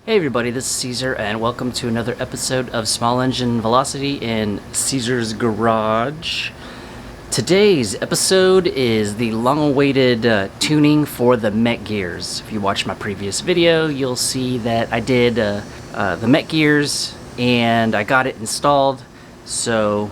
Hey everybody, this is Caesar, and welcome to another episode of Small Engine Velocity in Caesar's Garage. Today's episode is the long-awaited tuning for the Met gears. If you watched my previous video, you'll see that I did the Met gears, and I got it installed, so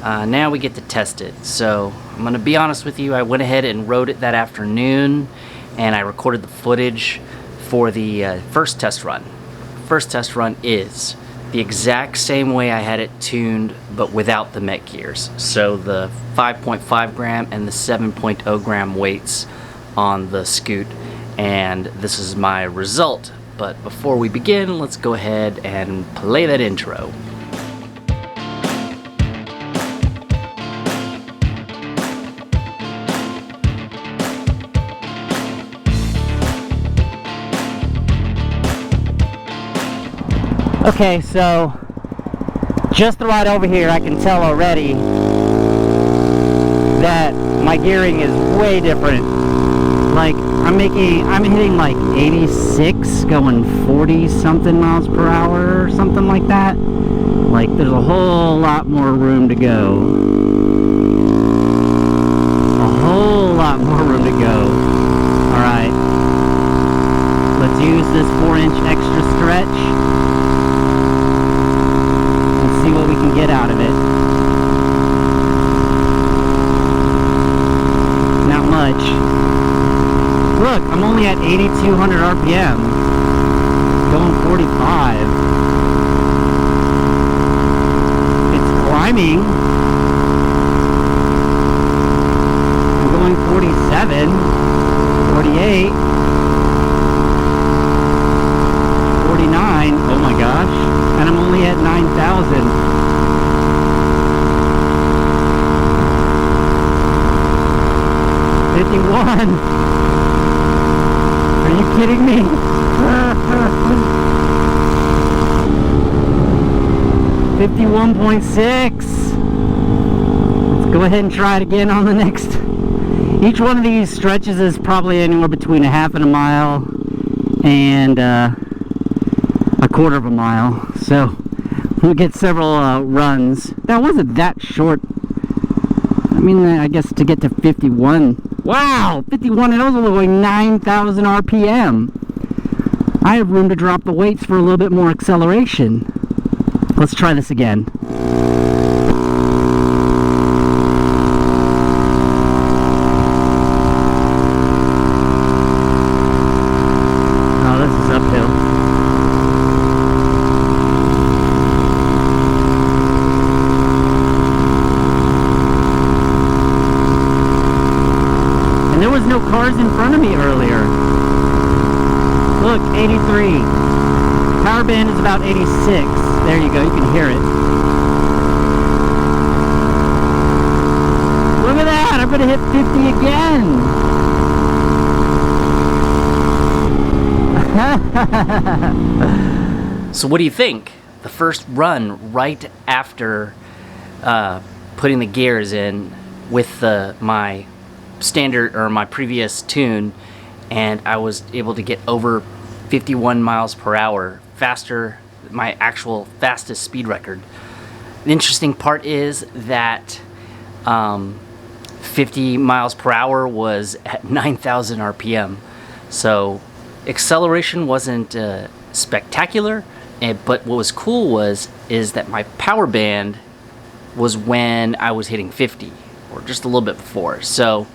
now we get to test it. So I'm going to be honest with you, I went ahead and rode it that afternoon, and I recorded the footage for the first test run. First test run is the exact same way I had it tuned, but without the Met gears. So the 5.5 gram and the 7.0 gram weights on the scoot, and this is my result. But before we begin, let's go ahead and play that intro. Okay, so just right over here, I can tell already that my gearing is way different. Like I'm hitting like 86, going 40 something miles per hour or something like that. Like there's a whole lot more room to go. A whole lot more room to go. All right, let's use this 4-inch extra stretch. See what we can get out of it. Not much. Look, I'm only at 8,200 RPM. Going 45. It's climbing. I'm going 47, 48, 49. Oh my gosh. And I'm only at 9,000. 51. Are you kidding me? 51.6. Let's go ahead and try it again on the next. Each one of these stretches is probably anywhere between a half and a mile and a quarter of a mile, so we'll get several runs. That wasn't that short. I mean, I guess to get to 51. Wow, 51, and I was only going 9,000 RPM. I have room to drop the weights for a little bit more acceleration. Let's try this again. Oh, this is uphill. There was no cars in front of me earlier. Look, 83. Power band is about 86. There you go, you can hear it. Look at that, I'm gonna hit 50 again. So what do you think? The first run right after putting the gears in with my standard or my previous tune, and I was able to get over 51 miles per hour faster, my actual fastest speed record. The interesting part is that 50 miles per hour was at 9,000 RPM, so acceleration wasn't spectacular, but what was cool is that my power band was when I was hitting 50 or just a little bit before. So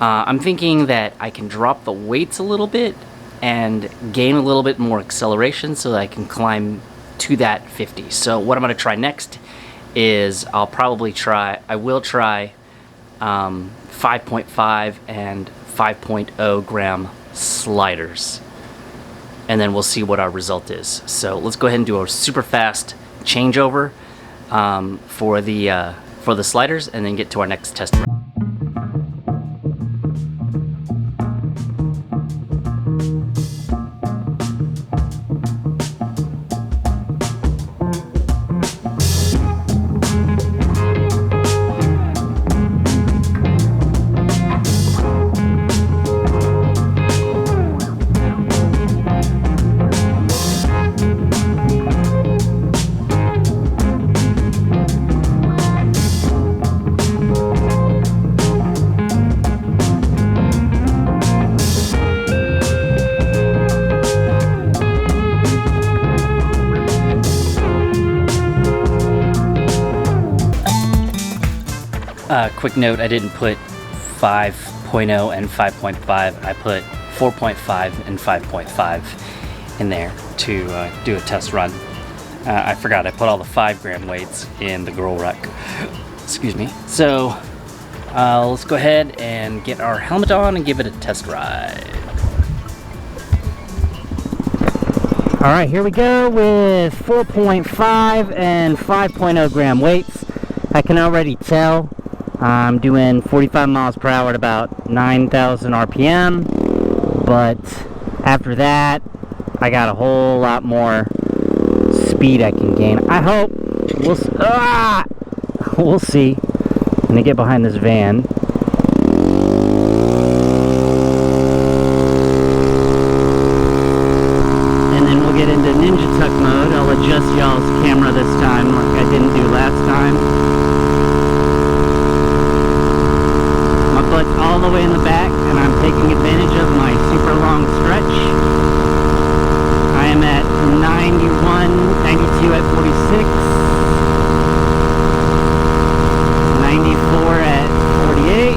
I'm thinking that I can drop the weights a little bit and gain a little bit more acceleration so that I can climb to that 50. So what I'm going to try next is I will try 5.5 and 5.0 gram sliders, and then we'll see what our result is. So let's go ahead and do a super fast changeover for the sliders, and then get to our next test run. Quick note, I didn't put 5.0 and 5.5. I put 4.5 and 5.5 in there to do a test run. I forgot I put all the 5 gram weights in the girl ruck. Excuse me. So let's go ahead and get our helmet on and give it a test ride. Alright, here we go with 4.5 and 5.0 gram weights. I can already tell I'm doing 45 miles per hour at about 9,000 RPM, but after that I got a whole lot more speed I can gain. I hope. We'll see. I'm gonna get behind this van. And then we'll get into Ninja Tuck mode. I'll adjust y'all's camera this time like I didn't do last time. My butt's all the way in the back and I'm taking advantage of my super long stretch. I am at 91, 92 at 46, 94 at 48,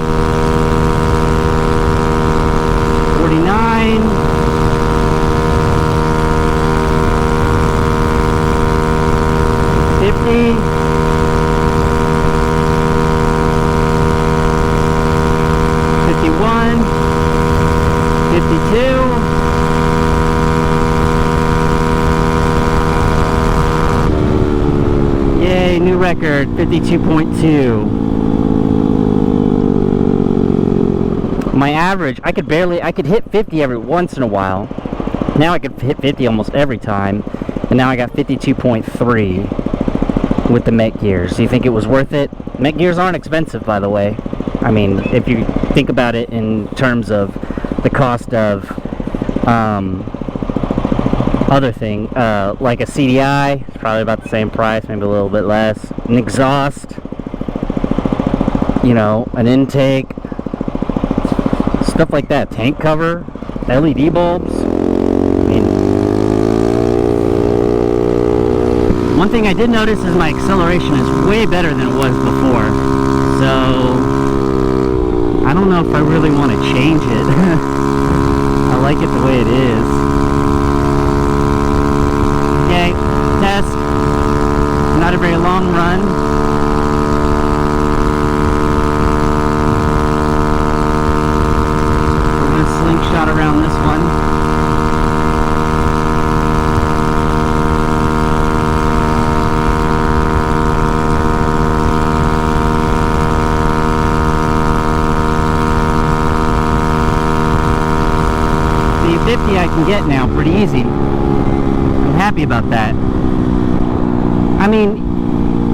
49, 50, 51, 52, yay, new record, 52.2. My average, I could hit 50 every once in a while. Now I could hit 50 almost every time. And now I got 52.3 with the Met gears. Do you think it was worth it? Met gears aren't expensive, by the way. I mean, if you think about it in terms of the cost of other thing, like a CDI, it's probably about the same price, maybe a little bit less. An exhaust, you know, an intake, stuff like that. Tank cover, LED bulbs. I mean, one thing I did notice is my acceleration is way better than it was before. So I don't know if I really want to change it. I like it the way it is. Okay, test. Not a very long run. We're going to slingshot around this one. The 50 I can get now pretty easy. I'm happy about that. I mean,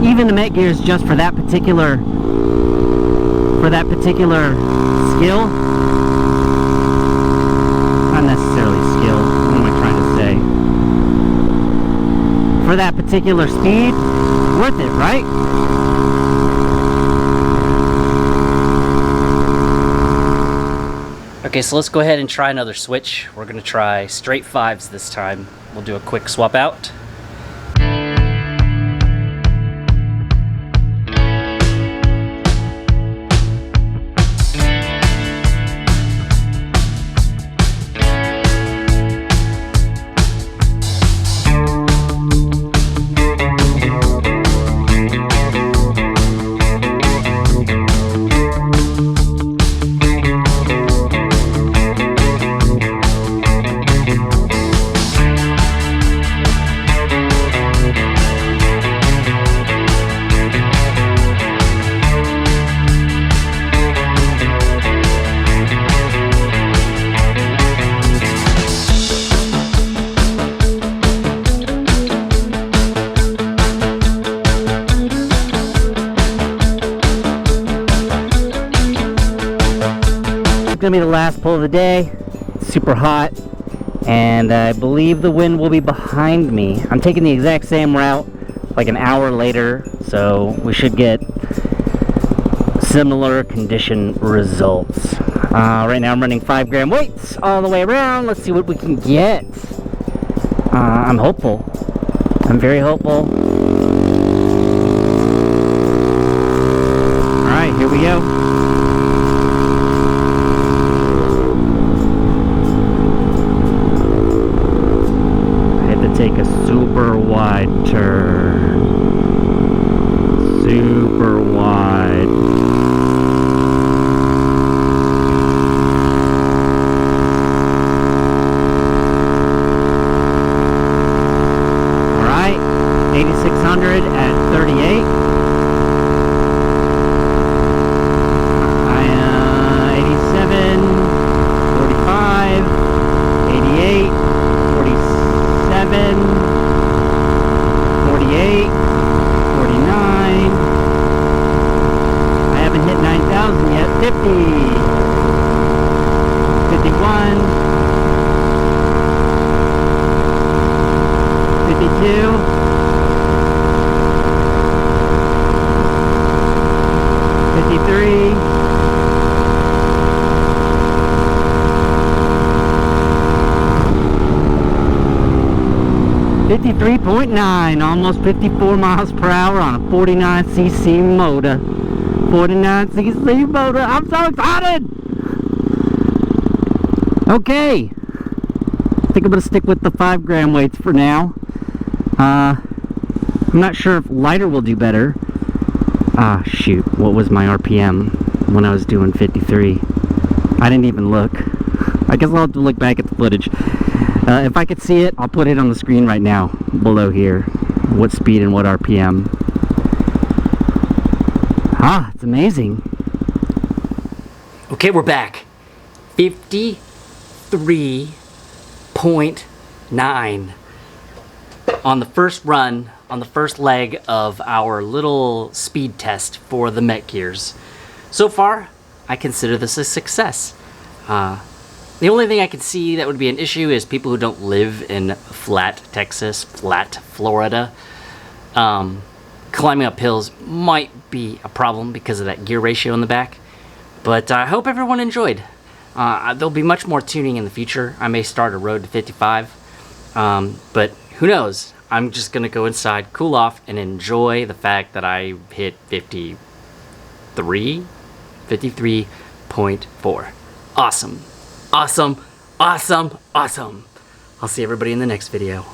even the Met gears just for that particular skill, not necessarily skill, what am I trying to say? For that particular speed, worth it, right? Okay, so let's go ahead and try another switch. We're gonna try straight 5s this time. We'll do a quick swap out. Gonna be the last pull of the day. It's super hot and I believe the wind will be behind me. I'm taking the exact same route like an hour later, so we should get similar condition results. Right now I'm running 5 gram weights all the way around. Let's see what we can get. I'm hopeful. I'm very hopeful. Alright, here we take a super wide turn. Super wide. Alright, 8600 at 38. 87, 45, 88, 47, 48, 49. I haven't hit 9,000 yet. 50, 51, 52, 53, 53.9, almost 54 miles per hour on a 49cc motor. 49cc motor. I'm so excited! Okay. I think I'm going to stick with the 5 gram weights for now. I'm not sure if lighter will do better. Shoot. What was my RPM when I was doing 53? I didn't even look. I guess I'll have to look back at the footage. If I could see it, I'll put it on the screen right now, below here. What speed and what RPM. It's amazing. Okay, we're back. 53.9 on the first run, on the first leg of our little speed test for the Met Gears. So far, I consider this a success. The only thing I can see that would be an issue is people who don't live in flat Texas, flat Florida. Climbing up hills might be a problem because of that gear ratio in the back. But I hope everyone enjoyed. There'll be much more tuning in the future. I may start a road to 55. But who knows? I'm just going to go inside, cool off, and enjoy the fact that I hit 53.4. Awesome. Awesome, awesome, awesome. I'll see everybody in the next video.